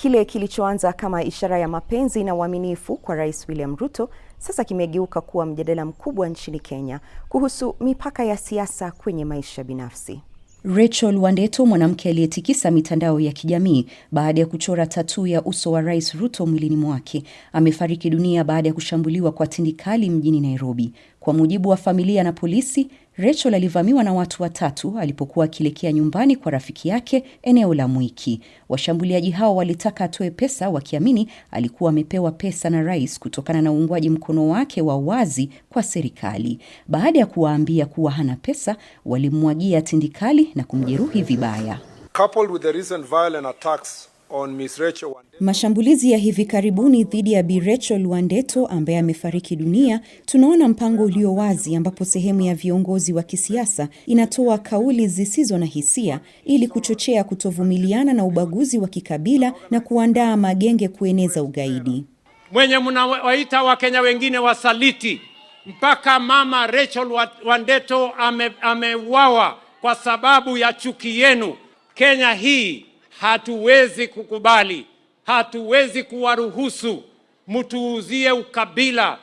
Kile kilichoanza kama ishara ya mapenzi na uaminifu kwa Rais William Ruto sasa kimegeuka kuwa mjadala mkubwa nchini Kenya kuhusu mipaka ya siasa kwenye maisha binafsi. Rachel Wandeto, mwanamke aliyetikisa mitandao ya kijamii baada ya kuchora tatuu ya uso wa Rais Ruto mwilini mwake, amefariki dunia baada ya kushambuliwa kwa tindikali mjini Nairobi. Kwa mujibu wa familia na polisi, Rachel alivamiwa na watu watatu alipokuwa akielekea nyumbani kwa rafiki yake eneo la Mwiki. Washambuliaji hao walitaka atoe pesa, wakiamini alikuwa amepewa pesa na rais kutokana na uungwaji mkono wake wa wazi kwa serikali. Baada ya kuwaambia kuwa hana pesa, walimwagia tindikali na kumjeruhi vibaya. Coupled with the recent violent attacks on Miss Rachel Wandeto. Mashambulizi ya hivi karibuni dhidi ya Bi Rachel Wandeto ambaye amefariki dunia, tunaona mpango ulio wazi ambapo sehemu ya viongozi wa kisiasa inatoa kauli zisizo na hisia ili kuchochea kutovumiliana na ubaguzi wa kikabila na kuandaa magenge kueneza ugaidi. Mwenye mnawaita Wakenya wengine wasaliti, mpaka mama Rachel Wandeto ameuawa kwa sababu ya chuki yenu. Kenya hii hatuwezi kukubali, hatuwezi kuwaruhusu mtuuzie ukabila.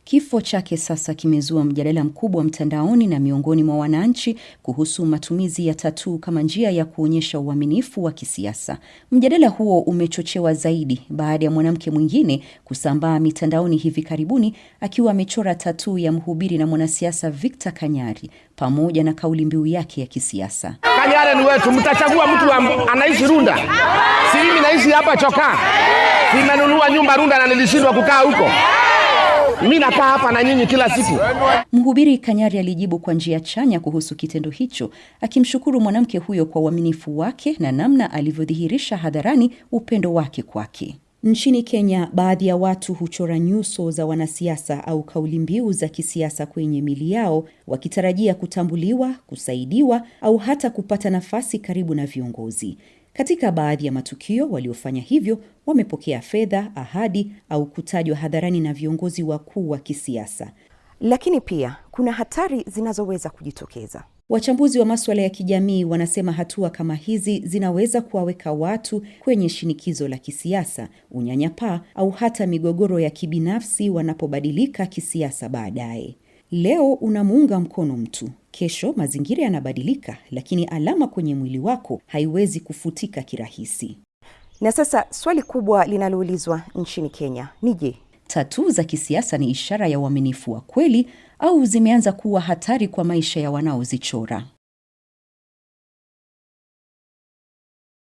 Kifo chake sasa kimezua mjadala mkubwa mtandaoni na miongoni mwa wananchi kuhusu matumizi ya tatuu kama njia ya kuonyesha uaminifu wa kisiasa. Mjadala huo umechochewa zaidi baada ya mwanamke mwingine kusambaa mitandaoni hivi karibuni akiwa amechora tatuu ya mhubiri na mwanasiasa Victor Kanyari pamoja na kauli mbiu yake ya kisiasa. Kanyari ni wetu, mtachagua mtu anaishi Runda. Si mimi naishi hapa Chokaa. Nimenunua nyumba Runda na nilishindwa kukaa huko. Mimi nakaa hapa na nyinyi kila siku. Mhubiri Kanyari alijibu kwa njia chanya kuhusu kitendo hicho, akimshukuru mwanamke huyo kwa uaminifu wake na namna alivyodhihirisha hadharani upendo wake kwake. Nchini Kenya, baadhi ya watu huchora nyuso za wanasiasa au kauli mbiu za kisiasa kwenye mili yao, wakitarajia kutambuliwa, kusaidiwa au hata kupata nafasi karibu na viongozi. Katika baadhi ya matukio, waliofanya hivyo wamepokea fedha, ahadi au kutajwa hadharani na viongozi wakuu wa kisiasa. Lakini pia kuna hatari zinazoweza kujitokeza. Wachambuzi wa masuala ya kijamii wanasema hatua kama hizi zinaweza kuwaweka watu kwenye shinikizo la kisiasa, unyanyapaa au hata migogoro ya kibinafsi wanapobadilika kisiasa baadaye. Leo unamuunga mkono mtu, kesho mazingira yanabadilika, lakini alama kwenye mwili wako haiwezi kufutika kirahisi. Na sasa swali kubwa linaloulizwa nchini Kenya ni je, tatuu za kisiasa ni ishara ya uaminifu wa kweli au zimeanza kuwa hatari kwa maisha ya wanaozichora?